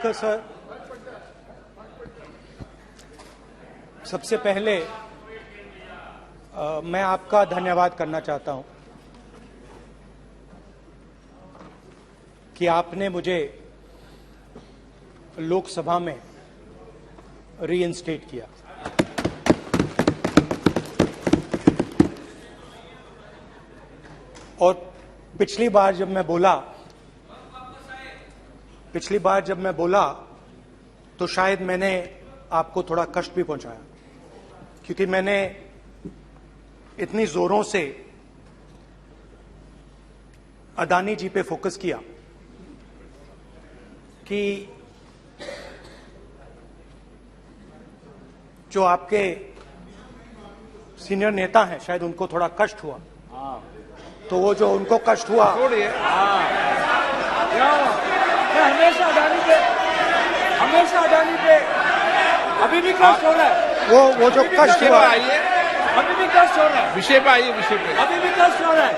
Speaker sir, सबसे पहले मैं आपका धन्यवाद करना चाहता हूं कि आपने मुझे लोकसभा में रीइंस्टेट किया। और पिछली बार जब मैं बोला तो शायद मैंने आपको थोड़ा कष्ट भी पहुंचाया, क्योंकि मैंने इतनी जोरों से अदानी जी पे फोकस किया कि जो आपके सीनियर नेता हैं शायद उनको थोड़ा कष्ट हुआ। तो वो जो उनको कष्ट हुआ, हमेशा अडानी पे अभी भी कष्ट हो रहा है। वो जो कष्ट हुआ, अभी भी कष्ट हो रहा है। विषय पे आइए, विषय पे। अभी भी कष्ट हो रहा है।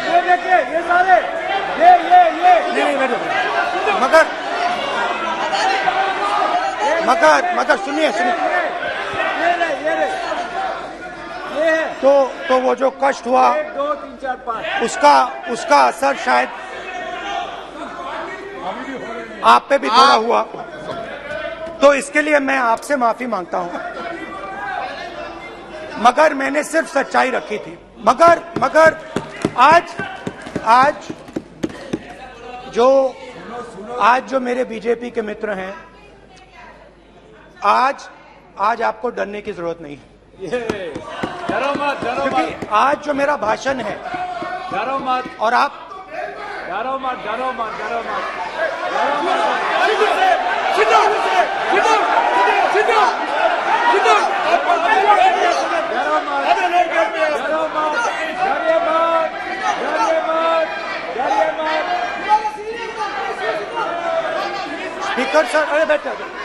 ये देखिए, ये सारे नहीं बैठो, मगर सुनिए ये है। तो वो जो कष्ट हुआ 1 2 3 4 5 उसका असर शायद आप पे भी थोड़ा हुआ। तो इसके लिए मैं आपसे माफी मांगता हूं, मगर मैंने सिर्फ सच्चाई रखी थी। मगर आज जो मेरे बीजेपी के मित्र हैं, आज आपको डरने की जरूरत नहीं है, डरो मत। क्योंकि आज जो मेरा भाषण है, डरो मत। और आप डरो मत। स्पीकर सर, अरे बैठे ब्रदर।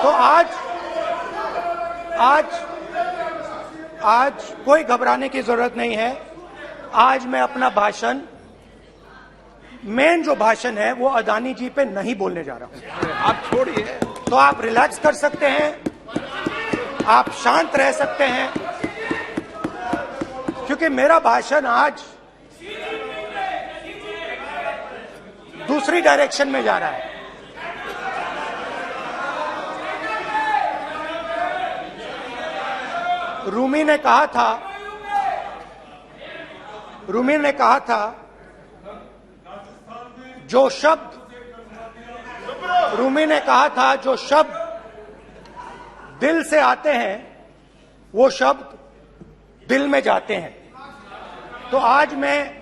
तो आज कोई घबराने की जरूरत नहीं है। आज मैं अपना भाषण, मेन जो भाषण है वो अदानी जी पे नहीं बोलने जा रहा हूं। आप छोड़िए, तो आप रिलैक्स कर सकते हैं, आप शांत रह सकते हैं, क्योंकि मेरा भाषण आज दूसरी डायरेक्शन में जा रहा है। रूमी ने कहा था जो शब्द दिल से आते हैं वो शब्द दिल में जाते हैं। तो आज मैं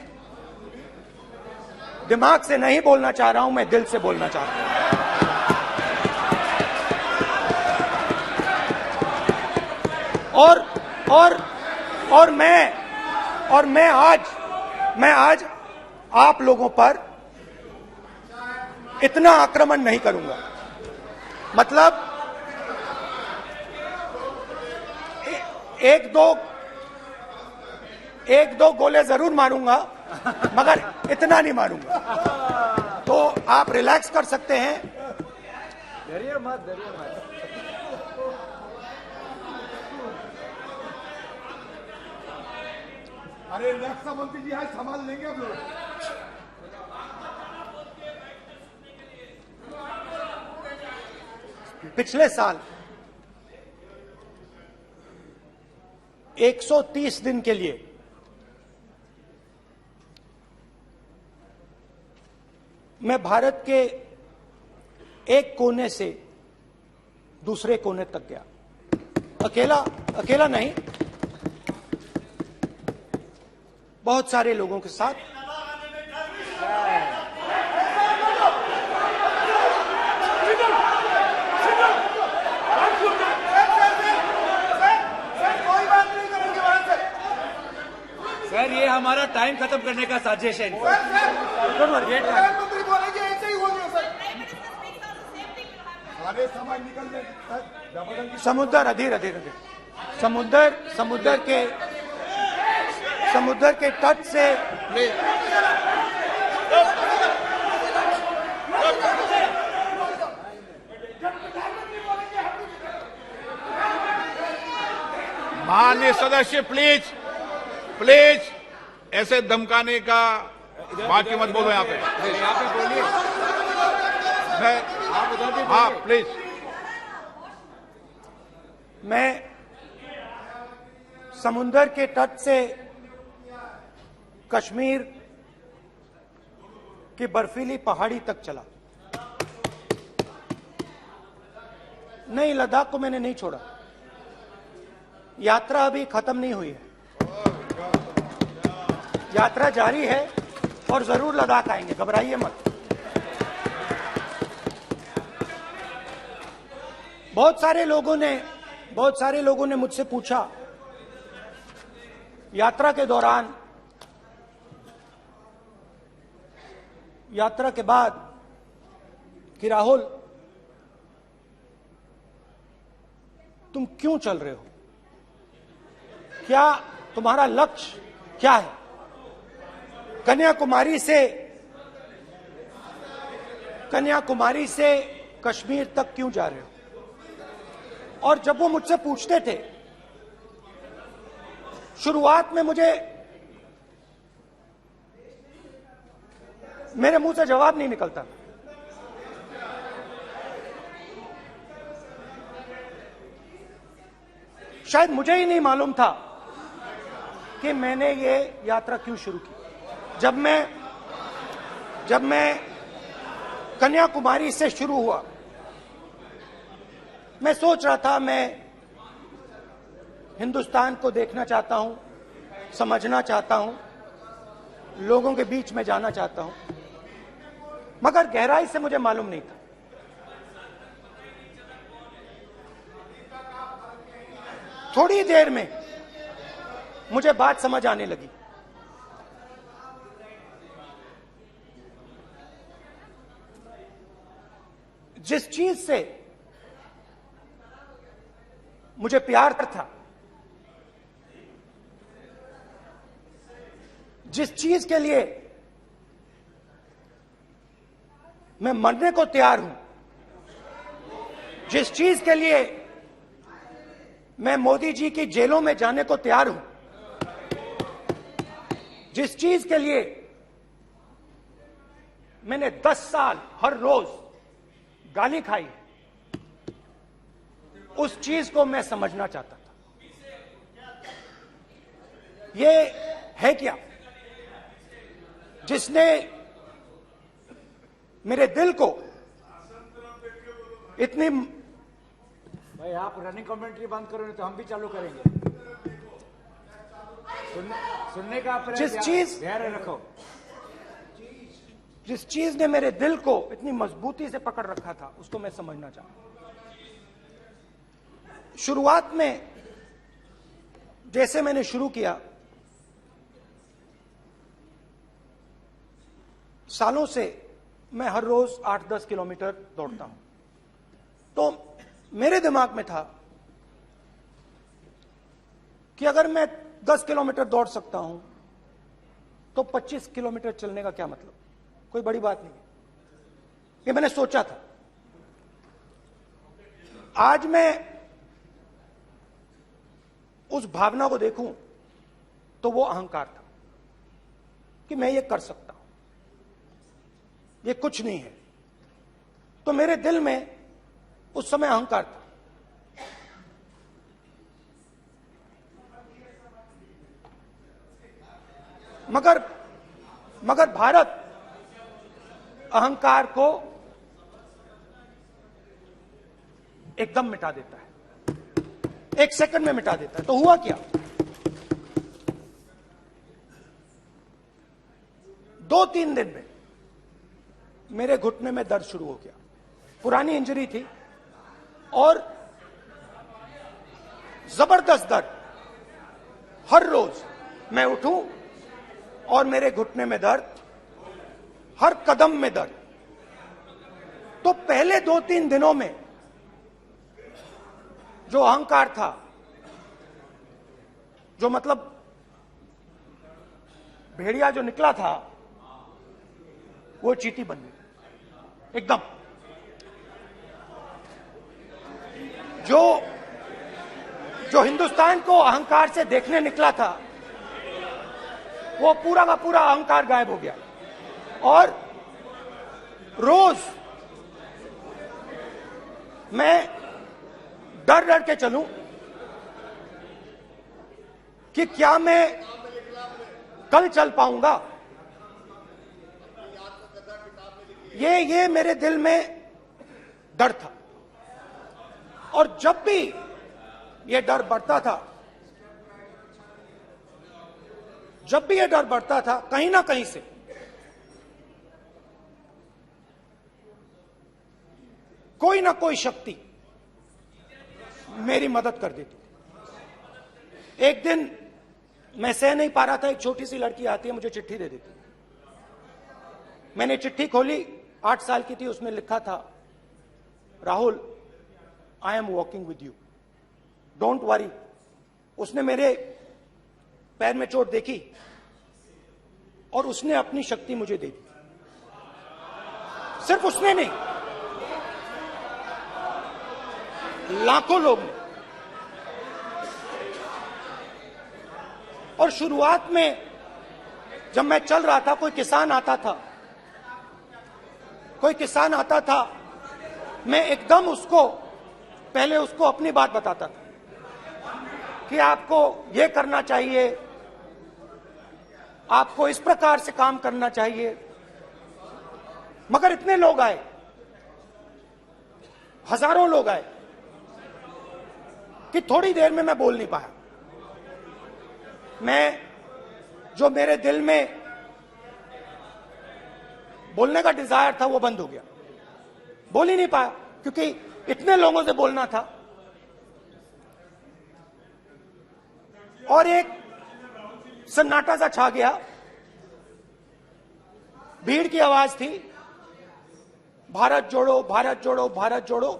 दिमाग से नहीं बोलना चाह रहा हूं, मैं दिल से बोलना चाह रहा हूं। और मैं आज आप लोगों पर इतना आक्रमण नहीं करूंगा। मतलब एक दो गोले जरूर मारूंगा, मगर इतना नहीं मारूंगा। तो आप रिलैक्स कर सकते हैं। डरिए मत। अरे रक्षा मंत्री जी आज संभाल लेंगे आप लोग। पिछले साल 130 दिन के लिए मैं भारत के एक कोने से दूसरे कोने तक गया, अकेला नहीं, बहुत सारे लोगों के साथ। सर, ये हमारा टाइम खत्म करने का साजिश है। प्रधानमंत्री बोलेंगे ऐसे ही हो गया सर, सारे समाज निकल जाए। समुद्र अधीर अधीर अधीर समुद्र के तट से माननीय सदस्य प्लीज प्लीज ऐसे धमकाने का बाकी मत बोलो यहाँ पे। यहाँ पे बोलिए, आप उधर भी हाँ बोलिए। प्लीज। मैं समुद्र के तट से कश्मीर की बर्फीली पहाड़ी तक चला। नहीं, लद्दाख को मैंने नहीं छोड़ा। यात्रा अभी खत्म नहीं हुई है, यात्रा जारी है और जरूर लद्दाख आएंगे, घबराइए मत। बहुत सारे लोगों ने मुझसे पूछा यात्रा के दौरान, यात्रा के बाद कि राहुल तुम क्यों चल रहे हो, क्या तुम्हारा लक्ष्य क्या है, कन्याकुमारी से कश्मीर तक क्यों जा रहे हो। और जब वो मुझसे पूछते थे, शुरुआत में मेरे मुंह से जवाब नहीं निकलता। शायद मुझे ही नहीं मालूम था कि मैंने ये यात्रा क्यों शुरू की। जब मैं कन्याकुमारी से शुरू हुआ, मैं सोच रहा था मैं हिंदुस्तान को देखना चाहता हूं, समझना चाहता हूं, लोगों के बीच में जाना चाहता हूं, मगर गहराई से मुझे मालूम नहीं था। थोड़ी देर में मुझे बात समझ आने लगी। जिस चीज से मुझे प्यार था, जिस चीज के लिए मैं मरने को तैयार हूं, जिस चीज के लिए मैं मोदी जी की जेलों में जाने को तैयार हूं, जिस चीज के लिए मैंने 10 साल हर रोज गाली खाई, उस चीज को मैं समझना चाहता था। ये है क्या जिसने मेरे दिल को इतनी। भाई आप रनिंग कमेंट्री बंद करो, नहीं तो हम भी चालू करेंगे। सुनने का धैर्य रखो। जिस चीज ने मेरे दिल को इतनी मजबूती से पकड़ रखा था, उसको मैं समझना चाहता। शुरुआत में जैसे मैंने शुरू किया, सालों से मैं हर रोज 8-10 किलोमीटर दौड़ता हूं, तो मेरे दिमाग में था कि अगर मैं 10 किलोमीटर दौड़ सकता हूं तो 25 किलोमीटर चलने का क्या मतलब, कोई बड़ी बात नहीं है। ये मैंने सोचा था। आज मैं उस भावना को देखूं तो वो अहंकार था कि मैं ये कर सकता हूं, ये कुछ नहीं है। तो मेरे दिल में उस समय अहंकार था। मगर भारत अहंकार को एकदम मिटा देता है, 1 सेकंड में मिटा देता है। तो हुआ क्या, 2-3 दिन में मेरे घुटने में दर्द शुरू हो गया। पुरानी इंजरी थी और जबरदस्त दर्द। हर रोज मैं उठूं और मेरे घुटने में दर्द, हर कदम में दर्द। तो पहले 2-3 दिनों में जो अहंकार था, जो मतलब भेड़िया जो निकला था, वो चींटी बन गई एकदम। जो हिंदुस्तान को अहंकार से देखने निकला था, वो पूरा का पूरा अहंकार गायब हो गया। और रोज मैं डर डर के चलूं कि क्या मैं कल चल पाऊंगा। ये मेरे दिल में डर था। और जब भी ये डर बढ़ता था, कहीं ना कहीं से कोई ना कोई शक्ति मेरी मदद कर देती। एक दिन मैं सह नहीं पा रहा था, एक छोटी सी लड़की आती है, मुझे चिट्ठी दे देती। मैंने चिट्ठी खोली, 8 साल की थी, उसमें लिखा था, Rahul, I am walking with you, don't worry. उसने मेरे पैर में चोट देखी और उसने अपनी शक्ति मुझे दे दी। सिर्फ उसने नहीं, लाखों लोग ने। और शुरुआत में जब मैं चल रहा था, कोई किसान आता था, मैं एकदम पहले उसको अपनी बात बताता था कि आपको ये करना चाहिए, आपको इस प्रकार से काम करना चाहिए। मगर इतने लोग आए, हजारों लोग आए, कि थोड़ी देर में मैं बोल नहीं पाया। जो मेरे दिल में बोलने का डिजायर था, वो बंद हो गया। बोल ही नहीं पाया, क्योंकि इतने लोगों से बोलना था। और एक सन्नाटा सा छा गया, भीड़ की आवाज थी, भारत जोड़ो, भारत जोड़ो, भारत जोड़ो।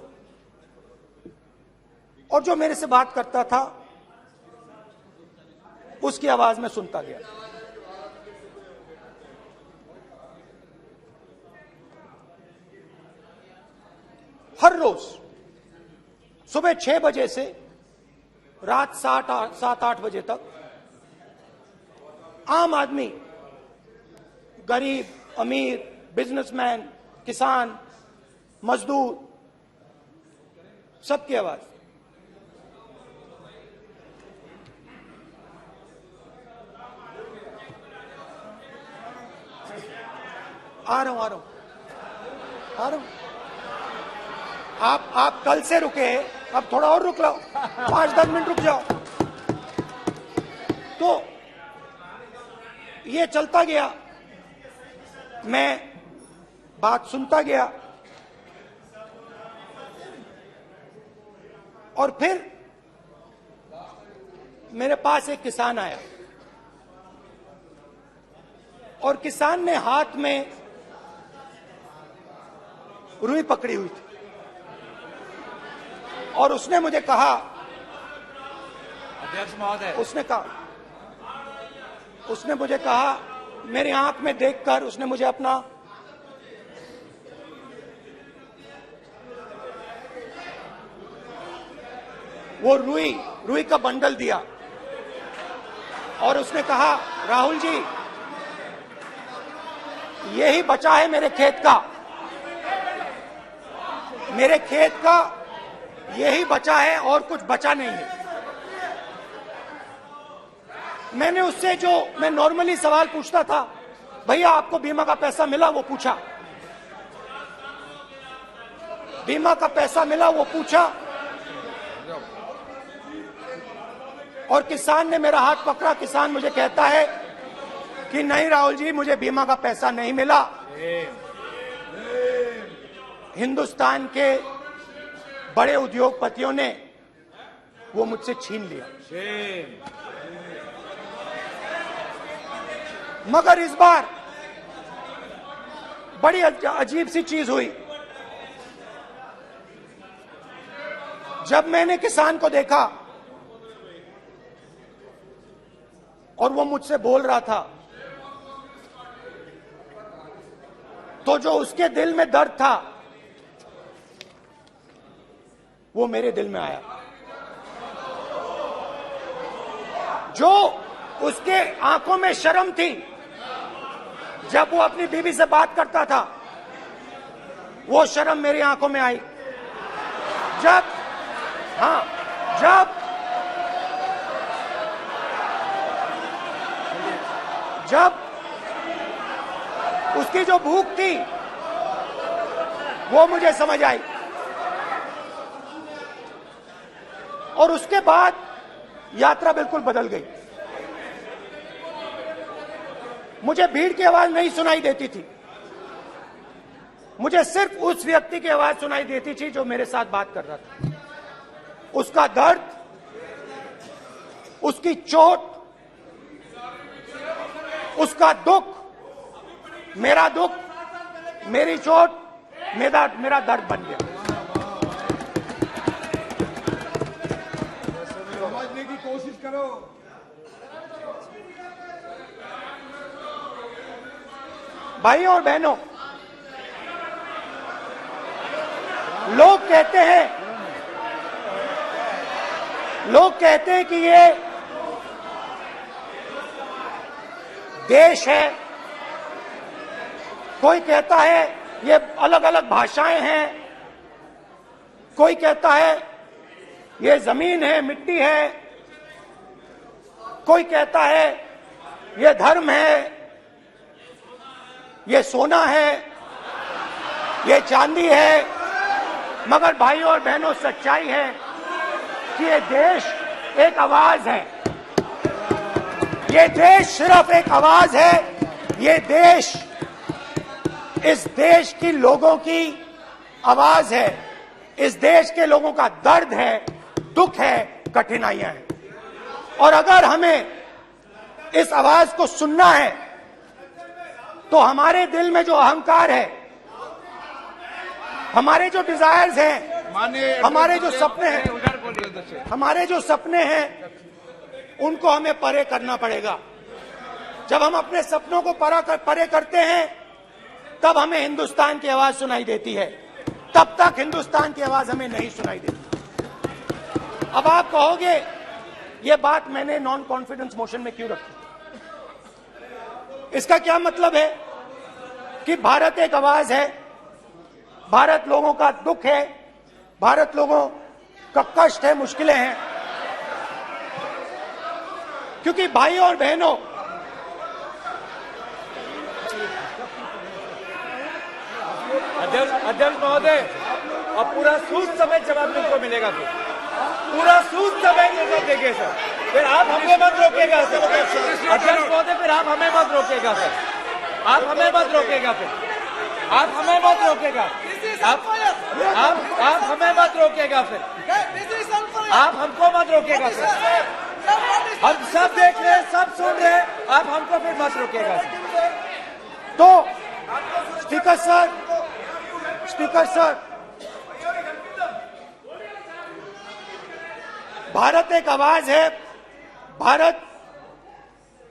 और जो मेरे से बात करता था, उसकी आवाज में सुनता गया। हर रोज सुबह 6 बजे से रात 7-8 बजे तक आम आदमी, गरीब, अमीर, बिजनेसमैन, किसान, मजदूर, सबकी आवाज। आ रहा हूं। आप कल से रुके, अब थोड़ा और रुक लो, 5-10 मिनट रुक जाओ। तो ये चलता गया, मैं बात सुनता गया। और फिर मेरे पास एक किसान आया, और किसान ने हाथ में रुई पकड़ी हुई थी, और उसने मुझे कहा, अध्यक्ष महोदय, उसने मुझे कहा, मेरी आंख में देखकर उसने मुझे अपना वो रुई का बंडल दिया, और उसने कहा, राहुल जी, यही बचा है मेरे खेत का यही बचा है, और कुछ बचा नहीं है। मैंने उससे, जो मैं नॉर्मली सवाल पूछता था, भैया आपको बीमा का पैसा मिला, वो पूछा। बीमा का पैसा मिला, वो पूछा। और किसान ने मेरा हाथ पकड़ा। किसान मुझे कहता है कि नहीं राहुल जी, मुझे बीमा का पैसा नहीं मिला, हिंदुस्तान के बड़े उद्योगपतियों ने वो मुझसे छीन लिया। मगर इस बार बड़ी अजीब सी चीज हुई। जब मैंने किसान को देखा और वो मुझसे बोल रहा था, तो जो उसके दिल में दर्द था वो मेरे दिल में आया। जो उसके आंखों में शर्म थी जब वो अपनी बीवी से बात करता था, वो शर्म मेरी आंखों में आई। जब उसकी जो भूख थी वो मुझे समझ आई। और उसके बाद यात्रा बिल्कुल बदल गई। मुझे भीड़ की आवाज नहीं सुनाई देती थी, मुझे सिर्फ उस व्यक्ति की आवाज सुनाई देती थी जो मेरे साथ बात कर रहा था। उसका दर्द, उसकी चोट, उसका दुख, मेरा दुख, मेरी चोट, मेरा दर्द बन गया। समझने की कोशिश करो। भाइयों और बहनों, लोग कहते हैं कि ये देश है, कोई कहता है ये अलग अलग भाषाएं हैं, कोई कहता है ये जमीन है, मिट्टी है, कोई कहता है ये धर्म है, ये सोना है, ये चांदी है। मगर भाइयों और बहनों, सच्चाई है कि ये देश एक आवाज है। ये देश सिर्फ एक आवाज है। ये देश, इस देश की लोगों की आवाज है। इस देश के लोगों का दर्द है, दुख है, कठिनाइयां हैं। और अगर हमें इस आवाज को सुनना है तो हमारे दिल में जो अहंकार है, हमारे जो डिजायर्स हैं, हमारे जो सपने हैं, उनको हमें परे करना पड़ेगा। जब हम अपने सपनों को परे करते हैं तब हमें हिंदुस्तान की आवाज सुनाई देती है, तब तक हिंदुस्तान की आवाज हमें नहीं सुनाई देती। अब आप कहोगे ये बात मैंने नॉन कॉन्फिडेंस मोशन में क्यों रखी? इसका क्या मतलब है कि भारत एक आवाज है, भारत लोगों का दुख है, भारत लोगों का कष्ट है, मुश्किलें हैं। क्योंकि भाइयों और बहनों, अध्यक्ष महोदय, अब पूरा सूद समेत जवाब तुमको मिलेगा। फिर पूरा सूद समेत जवाब देंगे सर। फिर आप हमें मत रोकेगा सर। अध्यक्ष महोदय, फिर आप हमें मत रोकेगा सर। आप हमें मत रोकेगा। फिर आप हमें मत रोकेगा। आप हमें मत रोकेगा। फिर आप हमको मत रोकेगा सर। हम सब देख रहे हैं, सब सुन रहे हैं, आप हमको फिर मत रोकेगा सर। तो स्पीकर सर, भारत एक आवाज है। भारत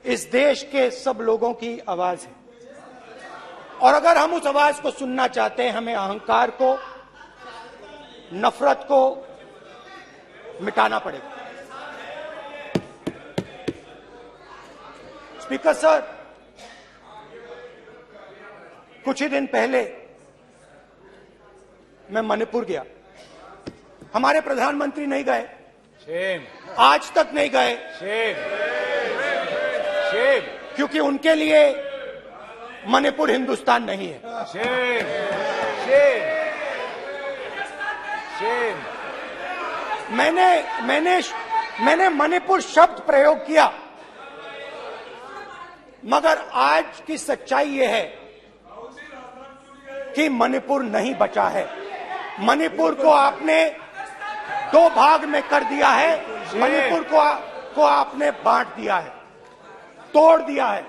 इस देश के सब लोगों की आवाज है। और अगर हम उस आवाज को सुनना चाहते हैं, हमें अहंकार को, नफरत को मिटाना पड़ेगा। स्पीकर सर, कुछ ही दिन पहले मैं मणिपुर गया। हमारे प्रधानमंत्री नहीं गए, आज तक नहीं गए, क्योंकि उनके लिए मणिपुर हिंदुस्तान नहीं है। मैंने मणिपुर शब्द प्रयोग किया, मगर आज की सच्चाई यह है कि मणिपुर नहीं बचा है। मणिपुर को आपने दो भाग में कर दिया है। मणिपुर को आपने बांट दिया है, तोड़ दिया है।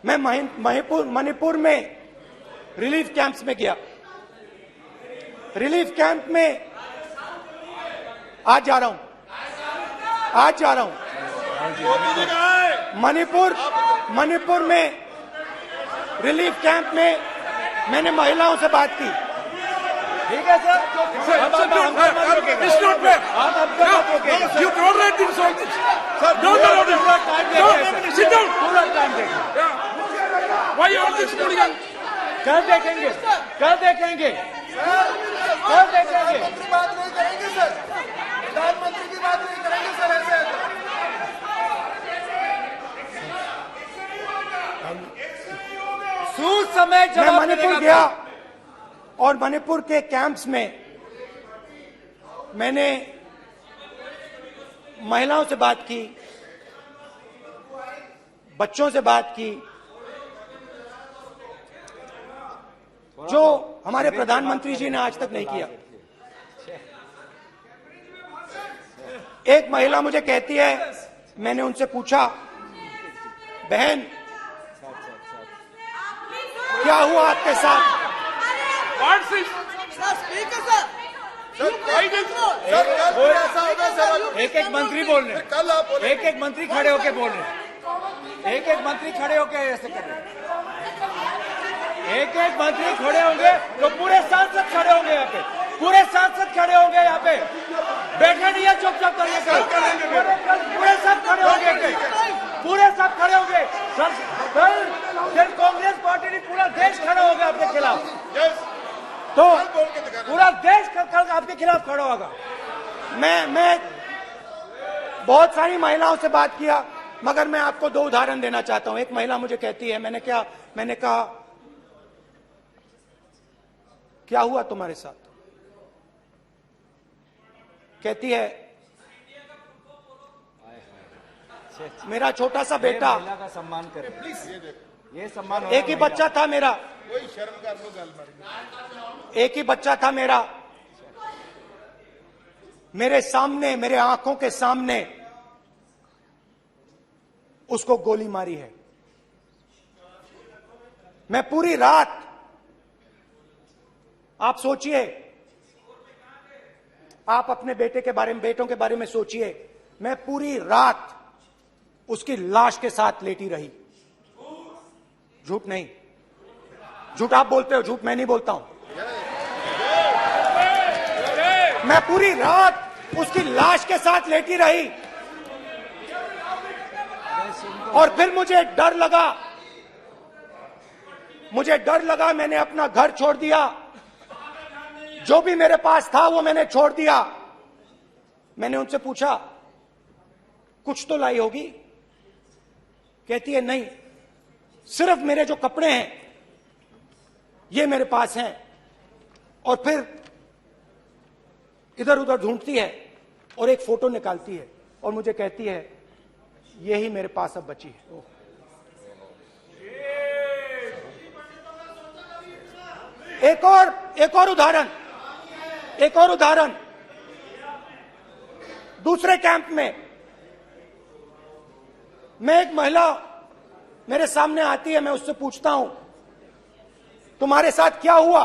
मैं मणिपुर में रिलीफ कैंप्स में गया। रिलीफ कैंप में आज जा रहा हूं, मणिपुर में रिलीफ कैंप में मैंने महिलाओं से बात की। ठीक है सर, अब आप हमको मत रोकेंगे। It's not fair. आप हमको मत रोकेंगे। You don't let him solve this. Sir, Don't allow this. पूरा टाइम No, देखेंगे। sit down. पूरा टाइम देखेंगे। Yeah. Why you are this hooligan? कल देखेंगे, कल देखेंगे, कल देखेंगे। प्रधानमंत्री बात नहीं करेंगे सर, प्रधानमंत्री की बात नहीं करेंगे सर ऐसे है तो। सूद समय मैं जवाब मणिपुर देने का गया और मणिपुर के कैंप्स में मैंने महिलाओं से बात की, बच्चों से बात की, जो हमारे प्रधानमंत्री जी ने आज तक नहीं किया। एक महिला मुझे कहती है, मैंने उनसे पूछा, बहन क्या हुआ आपके साथ? What's this? एक एक मंत्री बोल रहे हैं, कल आप बोले एक एक मंत्री खड़े होके बोल रहे हैं, एक एक मंत्री खड़े होके ऐसे कर रहे हैं, एक एक मंत्री खड़े होंगे तो पूरे सांसद खड़े होंगे यहाँ पे, पूरे सांसद खड़े होंगे यहाँ पे, बैठे नहीं है चुपचाप करने का, पूरे सब खड़े होंगे, पूरे सब खड़े होंगे। कल कांग्रेस पार्टी ने पूरा देश खड़ा होगा आपके खिलाफ, तो पूरा देश कल आपके खिलाफ खड़ा होगा। मैं बहुत सारी महिलाओं से बात किया, मगर मैं आपको दो उदाहरण देना चाहता हूं। एक महिला मुझे कहती है, मैंने कहा क्या हुआ तुम्हारे साथ? कहती है, मेरा छोटा सा बेटा, महिला का सम्मान करें प्लीज, ये सम्मान। एक ही बच्चा था मेरा, कोई शर्म कर लो गल एक ही बच्चा था मेरा, मेरे सामने, मेरे आंखों के सामने उसको गोली मारी है। मैं पूरी रात, आप सोचिए, आप अपने बेटों के बारे में सोचिए, मैं पूरी रात उसकी लाश के साथ लेटी रही। झूठ नहीं, झूठ आप बोलते हो, झूठ मैं नहीं बोलता हूं। मैं पूरी रात उसकी लाश के साथ लेटी रही और फिर मुझे डर लगा, मैंने अपना घर छोड़ दिया, जो भी मेरे पास था वो मैंने छोड़ दिया। मैंने उनसे पूछा, कुछ तो लाई होगी? कहती है, नहीं, सिर्फ मेरे जो कपड़े हैं ये मेरे पास हैं। और फिर इधर उधर ढूंढती है और एक फोटो निकालती है और मुझे कहती है, यही मेरे पास अब बची है। एक और उदाहरण, दूसरे कैंप में मैं, एक महिला मेरे सामने आती है, मैं उससे पूछता हूं, तुम्हारे साथ क्या हुआ?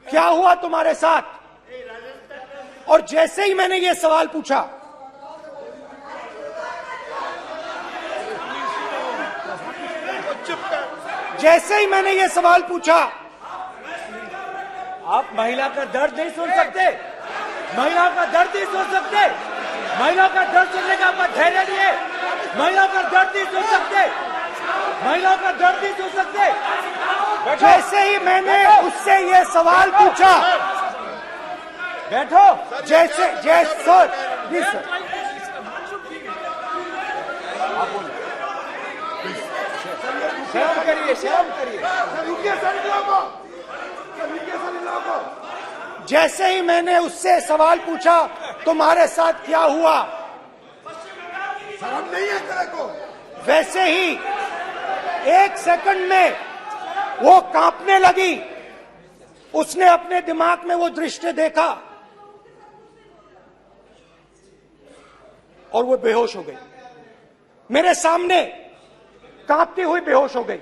क्या हुआ तुम्हारे साथ? और जैसे ही मैंने ये सवाल पूछा, आप महिला का दर्द नहीं सुन सकते, महिला का दर्द नहीं सुन सकते, महिला का दर्द सुनने का आपका धैर्य नहीं है, महिला का दर्द नहीं सुन सकते, महिला का दर्द नहीं सुन सकते। जैसे ही मैंने उससे ये सवाल पूछा, बैठो, जैसे सर, प्लीज सर, शर्म करिए। जैसे ही मैंने उससे सवाल पूछा, तुम्हारे साथ क्या हुआ, शर्म नहीं है तेरे को? वैसे ही 1 सेकंड में वो कांपने लगी। उसने अपने दिमाग में वो दृश्य देखा और वो बेहोश हो गई। मेरे सामने कांपती हुई बेहोश हो गई।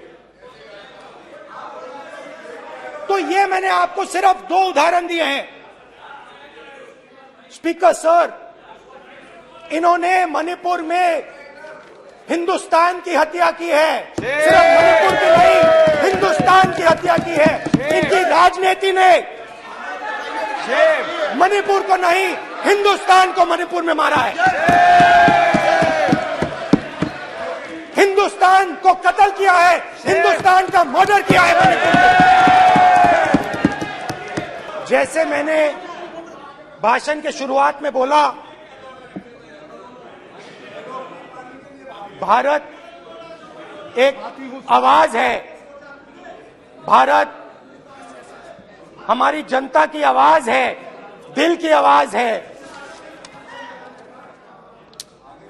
तो ये मैंने आपको सिर्फ 2 उदाहरण दिए हैं। स्पीकर सर, इन्होंने मणिपुर में हिंदुस्तान की हत्या की है, सिर्फ मणिपुर की नहीं, हिंदुस्तान की हत्या की है। इनकी राजनीति ने मणिपुर को नहीं, हिंदुस्तान को मणिपुर में मारा है। हिंदुस्तान को कत्ल किया है, हिंदुस्तान का मर्डर किया है मणिपुर में। जैसे मैंने भाषण के शुरुआत में बोला, भारत एक आवाज है, भारत हमारी जनता की आवाज है, दिल की आवाज है।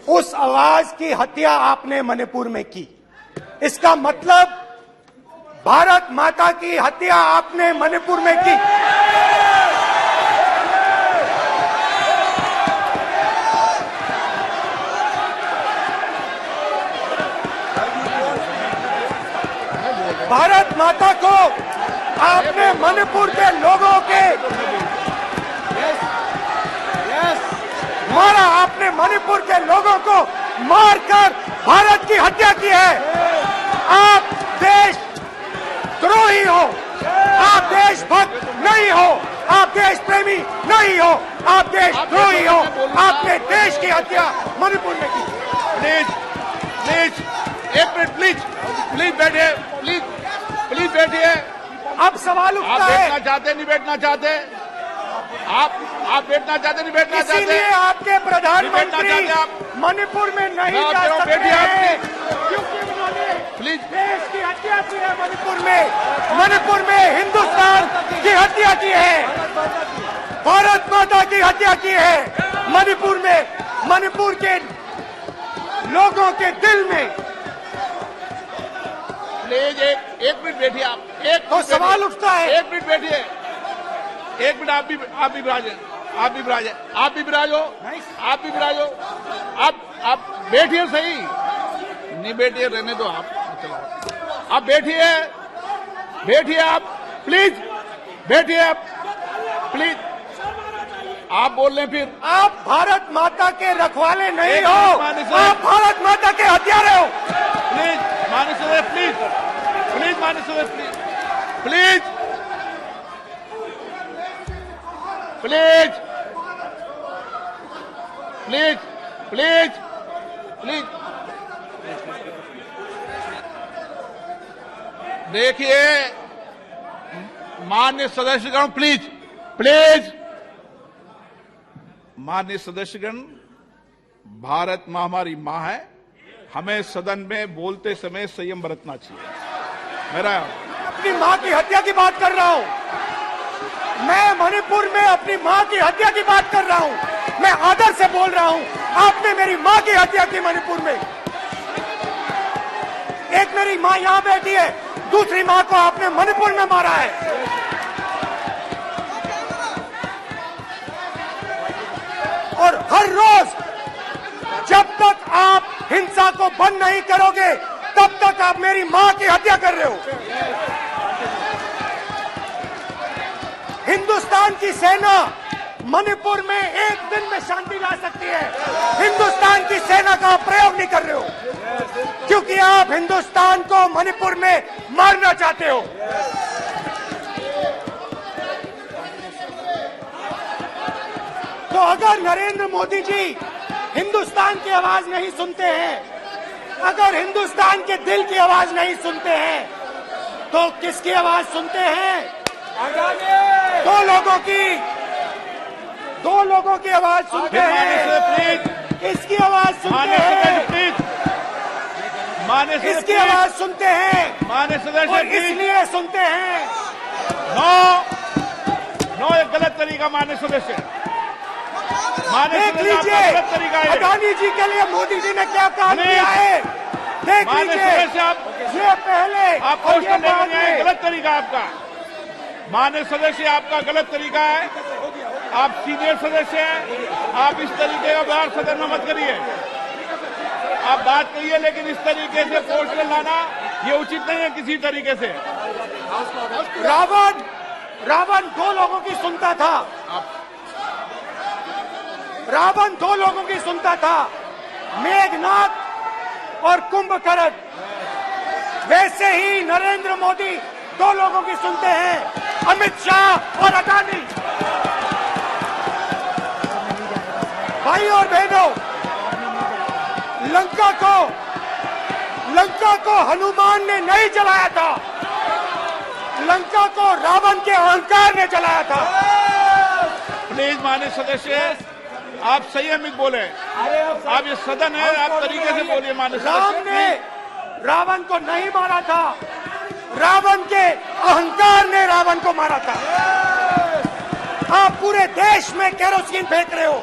उस आवाज की हत्या आपने मणिपुर में की। इसका मतलब भारत माता की हत्या आपने मणिपुर में की। भारत माता को आपने मणिपुर के लोगों के मारा, आपने मणिपुर के लोगों को मारकर भारत की हत्या की है। आप देशद्रोही हो, आप देशभक्त नहीं हो, आप देश प्रेमी नहीं हो, आप देशद्रोही हो। आपने देश की हत्या मणिपुर में की। प्लीज प्लीज एक मिनट, प्लीज बैठिए, प्लीज बैठिए। अब सवाल आप उठता है, बैठना चाहते नहीं बैठना चाहते? आप बैठना चाहते नहीं बैठना चाहते? इसीलिए आपके बैठना प्रधानमंत्री चाहते आप? मणिपुर में नहीं मैं जा आप सकते बैठिए, हैं, क्योंकि उन्होंने प्लीज देश की हत्या की है। मणिपुर में हिंदुस्तान की हत्या की है, भारत माता की हत्या की है। मणिपुर में, मणिपुर के लोगों के दिल में। प्लीज एक मिनट बैठिए आप, एक तो मिनट सवाल बैठिए। उठता है, एक मिनट बैठिए, एक मिनट। आप भी विराजे, आप भी विराजे, आप भी विराजो, आप भी विराजो। आप बैठिए सही, नहीं बैठिए रहने दो आप, चलो आप बैठिए आप, प्लीज बैठिए आप, प्लीज। आप बोल रहे हैं फिर आप भारत माता के रखवाले नहीं एक हो, मिनट माननीय सर। आप भारत माता के हत्यारे हो। प्लीज माननीय सदस्य, प्लीज माननीय सदस्य, प्लीज देखिए माननीय सदस्यगण, प्लीज माननीय सदस्यगण, भारत मां हमारी मां है, हमें सदन में बोलते समय संयम बरतना चाहिए। मेरा अपनी मां की हत्या की बात कर रहा हूं, मैं मणिपुर में अपनी मां की हत्या की बात कर रहा हूं, मैं आदर से बोल रहा हूं। आपने मेरी मां की हत्या की मणिपुर में। एक मेरी मां यहां बैठी है, दूसरी मां को आपने मणिपुर में मारा है। और हर रोज जब तक आप हिंसा को बंद नहीं करोगे, तब तक आप मेरी मां की हत्या कर रहे हो। हिंदुस्तान की सेना मणिपुर में एक दिन में शांति ला सकती है, हिंदुस्तान की सेना का आप प्रयोग नहीं कर रहे हो, क्योंकि आप हिंदुस्तान को मणिपुर में मारना चाहते हो। तो अगर नरेंद्र मोदी जी हिंदुस्तान की आवाज नहीं सुनते हैं, अगर हिंदुस्तान के दिल की आवाज नहीं सुनते हैं, तो किसकी आवाज सुनते हैं? दो लोगों की आवाज सुनते हैं। किसकी आवाज सुनते हैं? किसकी आवाज सुनते हैं? माननीय सदस्य, और इसलिए सुनते हैं। नो एक गलत तरीका माननीय सदस्य, देख लीजिए गलत तरीका है। अडानी जी के लिए मोदी जी ने क्या काम किया है, देख माननीय लीजिए। सदस्य, आप ये पहले आप और ये क्वेश्चन बाद लेकर आए, में। गलत तरीका आपका। माननीय सदस्य, आपका गलत तरीका है, आप सीनियर सदस्य हैं, आप इस तरीके का व्यवहार सदन में मत करिए। आप बात करिए, लेकिन इस तरीके से पोस्टर लाना ये उचित नहीं है किसी तरीके से। रावण दो लोगों की सुनता था, रावण दो लोगों की सुनता था, मेघनाथ और कुंभकर्ण। वैसे ही नरेंद्र मोदी दो लोगों की सुनते हैं, अमित शाह और अडानी। भाई और बहनों, लंका को हनुमान ने नहीं जलाया था, लंका को रावण के अहंकार ने जलाया था। प्लीज माननीय सदस्य, आप संयमित बोले। आप ये सदन है, आप तरीके से बोलिए माननीय राम सदस्य। ने रावण को नहीं मारा था, रावण के अहंकार ने रावण को मारा था। आप पूरे देश में केरोसिन फेंक रहे हो,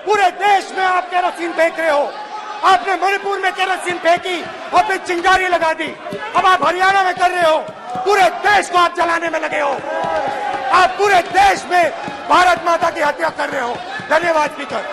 पूरे देश में आप केरोसिन फेंक रहे हो। आपने मणिपुर में केरोसिन फेंकी और फिर चिंगारी लगा दी। अब आप हरियाणा में कर रहे हो, पूरे देश को आप जलाने में लगे हो। आप पूरे देश में भारत माता की हत्या कर रहे हो। धन्यवाद स्पीकर।